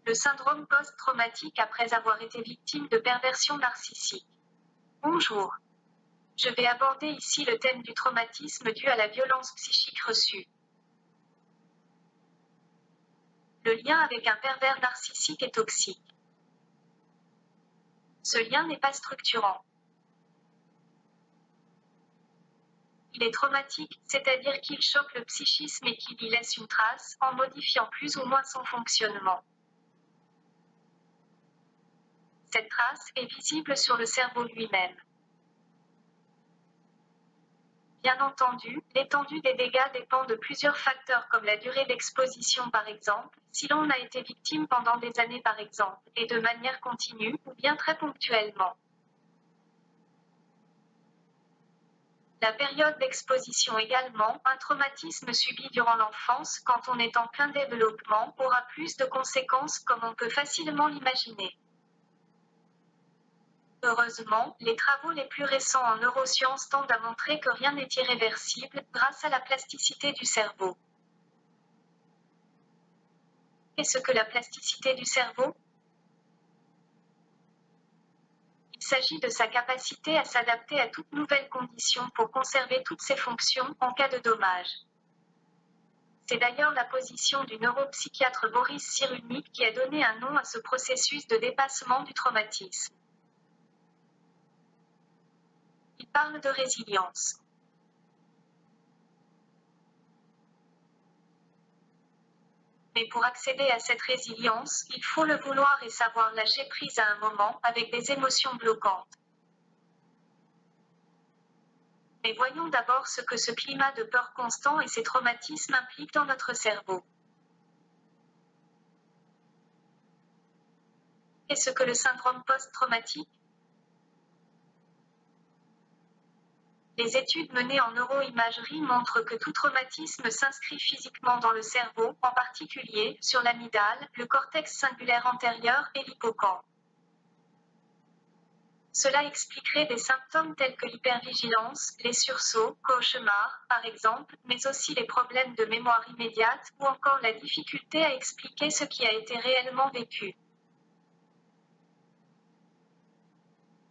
Le syndrome post-traumatique après avoir été victime de perversion narcissique. Bonjour. Je vais aborder ici le thème du traumatisme dû à la violence psychique reçue. Le lien avec un pervers narcissique est toxique. Ce lien n'est pas structurant. Il est traumatique, c'est-à-dire qu'il choque le psychisme et qu'il y laisse une trace, en modifiant plus ou moins son fonctionnement. Cette trace est visible sur le cerveau lui-même. Bien entendu, l'étendue des dégâts dépend de plusieurs facteurs comme la durée d'exposition par exemple, si l'on a été victime pendant des années par exemple, et de manière continue, ou bien très ponctuellement. La période d'exposition également, un traumatisme subi durant l'enfance, quand on est en plein développement, aura plus de conséquences comme on peut facilement l'imaginer. Heureusement, les travaux les plus récents en neurosciences tendent à montrer que rien n'est irréversible, grâce à la plasticité du cerveau. Qu'est-ce que la plasticité du cerveau ? Il s'agit de sa capacité à s'adapter à toute nouvelle condition pour conserver toutes ses fonctions, en cas de dommage. C'est d'ailleurs la position du neuropsychiatre Boris Cyrulnik qui a donné un nom à ce processus de dépassement du traumatisme. Il parle de résilience. Mais pour accéder à cette résilience, il faut le vouloir et savoir lâcher prise à un moment, avec des émotions bloquantes. Mais voyons d'abord ce que ce climat de peur constant et ces traumatismes impliquent dans notre cerveau. Qu'est-ce que le syndrome post-traumatique ? Les études menées en neuroimagerie montrent que tout traumatisme s'inscrit physiquement dans le cerveau, en particulier, sur l'amygdale, le cortex cingulaire antérieur et l'hippocampe. Cela expliquerait des symptômes tels que l'hypervigilance, les sursauts, cauchemars, par exemple, mais aussi les problèmes de mémoire immédiate, ou encore la difficulté à expliquer ce qui a été réellement vécu.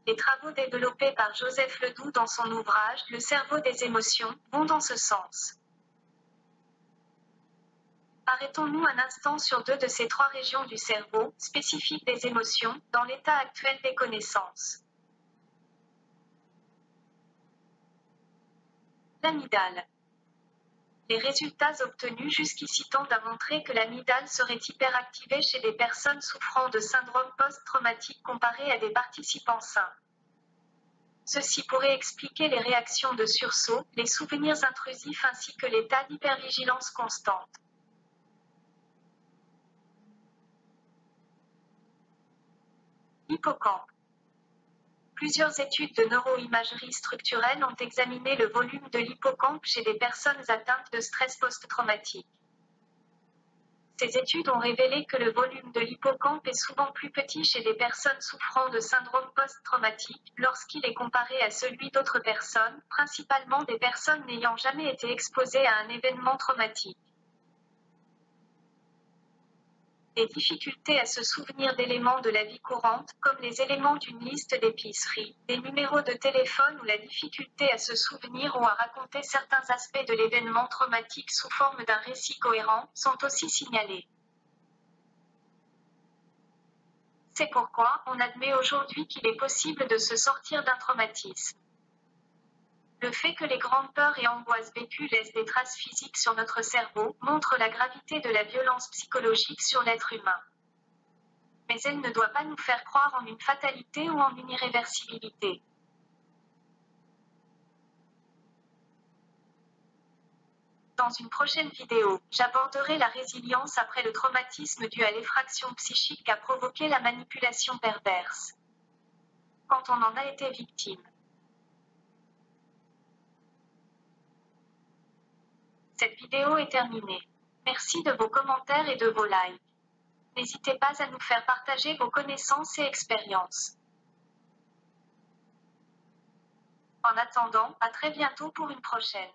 Les travaux développés par Joseph Ledoux dans son ouvrage « Le cerveau des émotions » vont dans ce sens. Arrêtons-nous un instant sur deux de ces trois régions du cerveau, spécifiques des émotions, dans l'état actuel des connaissances. L'amygdale. Les résultats obtenus jusqu'ici tendent à montrer que l'amygdale serait hyperactivée chez des personnes souffrant de syndrome post-traumatique comparé à des participants sains. Ceci pourrait expliquer les réactions de sursaut, les souvenirs intrusifs ainsi que l'état d'hypervigilance constante. Hippocampe. Plusieurs études de neuroimagerie structurelle ont examiné le volume de l'hippocampe chez des personnes atteintes de stress post-traumatique. Ces études ont révélé que le volume de l'hippocampe est souvent plus petit chez des personnes souffrant de syndrome post-traumatique, lorsqu'il est comparé à celui d'autres personnes, principalement des personnes n'ayant jamais été exposées à un événement traumatique. Les difficultés à se souvenir d'éléments de la vie courante, comme les éléments d'une liste d'épicerie, des numéros de téléphone ou la difficulté à se souvenir ou à raconter certains aspects de l'événement traumatique sous forme d'un récit cohérent, sont aussi signalés. C'est pourquoi on admet aujourd'hui qu'il est possible de se sortir d'un traumatisme. Le fait que les grandes peurs et angoisses vécues laissent des traces physiques sur notre cerveau, montre la gravité de la violence psychologique sur l'être humain. Mais elle ne doit pas nous faire croire en une fatalité ou en une irréversibilité. Dans une prochaine vidéo, j'aborderai la résilience après le traumatisme dû à l'effraction psychique qu'a provoqué la manipulation perverse. Quand on en a été victime. Cette vidéo est terminée. Merci de vos commentaires et de vos likes. N'hésitez pas à nous faire partager vos connaissances et expériences. En attendant, à très bientôt pour une prochaine.